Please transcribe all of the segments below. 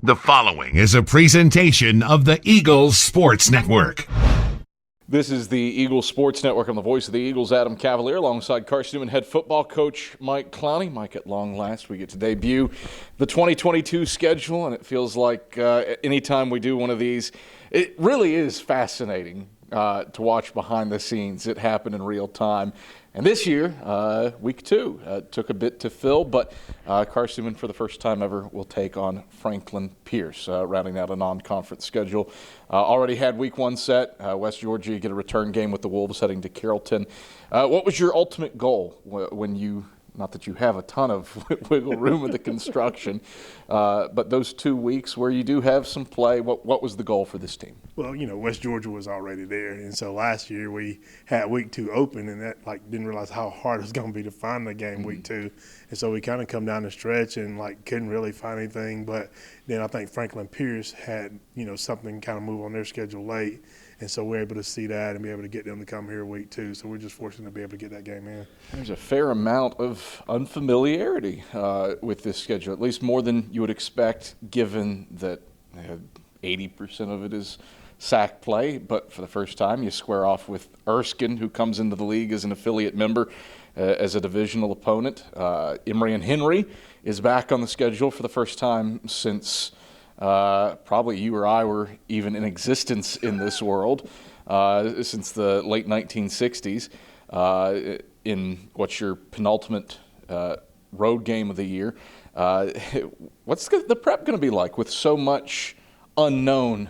The following is a presentation of the Eagles Sports Network. This is the Eagles Sports Network. I'm the voice of the Eagles, Adam Cavalier, alongside Carson-Newman head football coach Mike Clowney. Mike, at long last, we get to debut the 2022 schedule, and it feels like anytime we do one of these, it really is fascinating to watch behind the scenes. It happened in real time. And this year, week 2, took a bit to fill, but Carson-Newman, for the first time ever, will take on Franklin Pierce, rounding out a non-conference schedule. Already had week 1 set. West Georgia, you get a return game with the Wolves heading to Carrollton. What was your ultimate goal when you, not that you have a ton of wiggle room with the construction, but those 2 weeks where you do have some play, what was the goal for this team? Well, you know, West Georgia was already there, and so last year we had week 2 open, and that didn't realize how hard it was going to be to find the game week 2, and so we kind of come down the stretch and couldn't really find anything. But then I think Franklin Pierce had something kind of move on their schedule late, and so we're able to see that and be able to get them to come here week 2. So we're just fortunate to be able to get that game in. There's a fair amount of unfamiliarity with this schedule, at least more than you would expect, given that 80% of it is SAC play. But for the first time, you square off with Erskine, who comes into the league as an affiliate member, as a divisional opponent. Emory and Henry is back on the schedule for the first time since probably you or I were even in existence in this world, since the late 1960s. In what's your penultimate road game of the year. What's the prep going to be like with so much unknown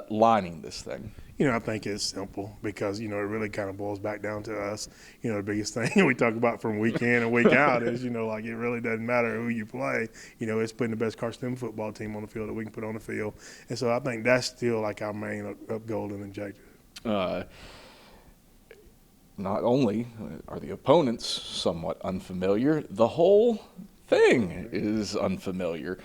lining this thing? I think it's simple because, it really kind of boils back down to us. The biggest thing we talk about from week in and week out is, it really doesn't matter who you play. It's putting the best Carson-Newman football team on the field that we can put on the field. And so I think that's still our main goal and objective. Not only are the opponents somewhat unfamiliar, the whole thing is unfamiliar.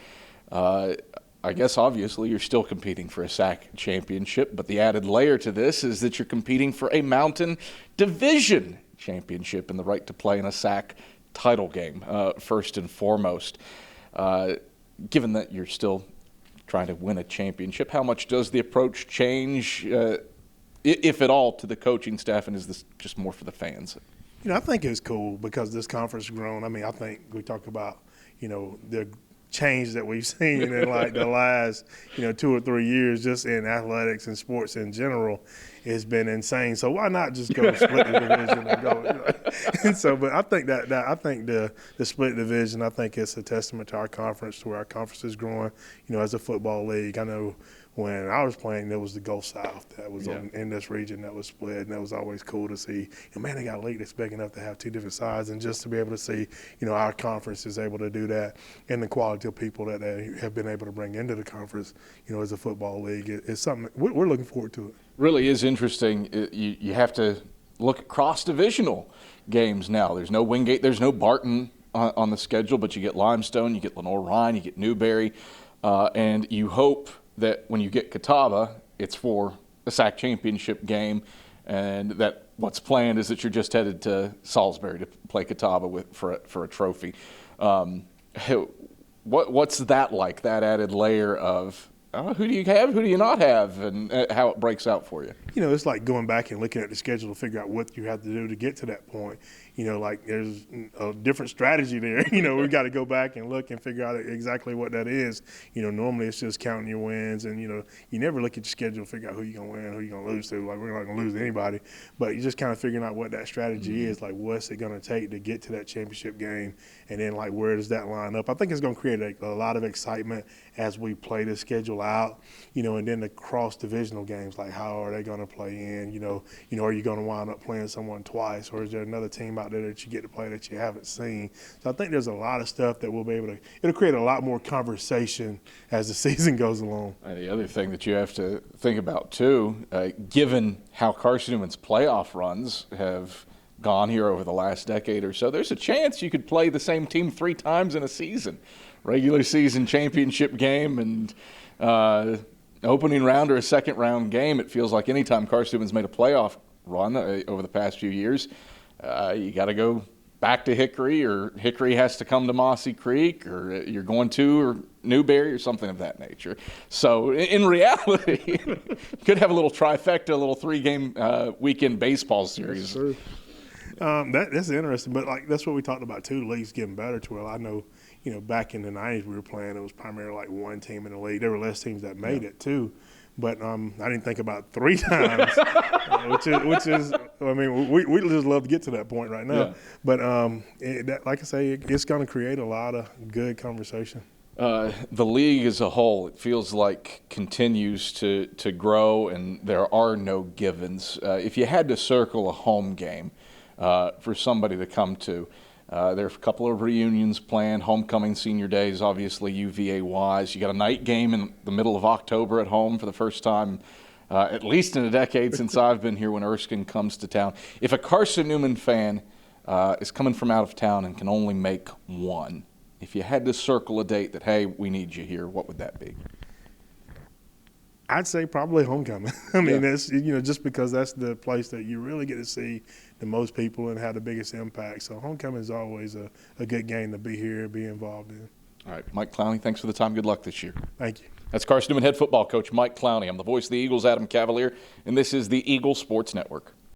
I guess obviously you're still competing for a SAC championship, but the added layer to this is that you're competing for a Mountain Division championship and the right to play in a SAC title game, first and foremost. Given that you're still trying to win a championship, how much does the approach change, if at all, to the coaching staff, and is this just more for the fans? I think it's cool because this conference has grown. I think we talk about, the change that we've seen in the last 2 or 3 years just in athletics and sports in general has been insane. So why not just go split the division and go? And so, but I think I think the split division, I think it's a testament to our conference, to where our conference is growing. As a football league, I know when I was playing, there was the Gulf South that was in this region that was split, and that was always cool to see. Man, they got a league that's big enough to have 2 different sides, and just to be able to see, our conference is able to do that, and the quality of people that they have been able to bring into the conference, as a football league, is something we're looking forward to. It really is interesting. You have to look at cross-divisional games now. There's no Wingate, there's no Barton on the schedule, but you get Limestone, you get Lenore-Rhyne, you get Newberry, and you hope that when you get Catawba, it's for a SAC championship game, and that what's planned is that you're just headed to Salisbury to play Catawba for a trophy. What's that like, that added layer of who do you have, who do you not have, and how it breaks out for you? It's like going back and looking at the schedule to figure out what you have to do to get to that point. There's a different strategy there. We've got to go back and look and figure out exactly what that is. Normally it's just counting your wins, and, you never look at your schedule and figure out who you're going to win, who you're going to lose to. We're not going to lose to anybody. But you're just kind of figuring out what that strategy is, what's it going to take to get to that championship game, and then, where does that line up? I think it's going to create a lot of excitement as we play the schedule out, and then the cross-divisional games, how are they going to play in? Are you going to wind up playing someone twice, or is there another team out there that you get to play that you haven't seen? So I think there's a lot of stuff that we'll be able to – it'll create a lot more conversation as the season goes along. And the other thing that you have to think about, too, given how Carson-Newman's playoff runs have gone here over the last decade or so, there's a chance you could play the same team 3 times in a season. Regular season championship game and opening round or a second round game. It feels like anytime Carson-Newman's made a playoff run over the past few years, you got to go back to Hickory, or Hickory has to come to Mossy Creek, or you're going to or Newberry or something of that nature. So in reality, you could have a little trifecta, a little 3-game weekend baseball series. That's true. That's interesting, but like that's what we talked about too. The league's getting better to I know, back in the 90s we were playing, it was primarily like one team in the league. There were less teams that made it too. But I didn't think about 3 times, which is I mean we just love to get to that point right now. Yeah. But like I say, it's going to create a lot of good conversation. The league as a whole, it feels like, continues to grow, and there are no givens. If you had to circle a home game for somebody to come to, there are a couple of reunions planned. Homecoming, senior days, obviously UVA-wise. You got a night game in the middle of October at home for the first time, at least in a decade since I've been here, when Erskine comes to town. If a Carson-Newman fan is coming from out of town and can only make one, if you had to circle a date that, hey, we need you here, what would that be? I'd say probably homecoming. I mean, that's just because that's the place that you really get to see the most people and have the biggest impact. So homecoming is always a good game to be here, be involved in. All right, Mike Clowney, thanks for the time. Good luck this year. Thank you. That's Carson-Newman head football coach Mike Clowney. I'm the voice of the Eagles, Adam Cavalier, and this is the Eagle Sports Network.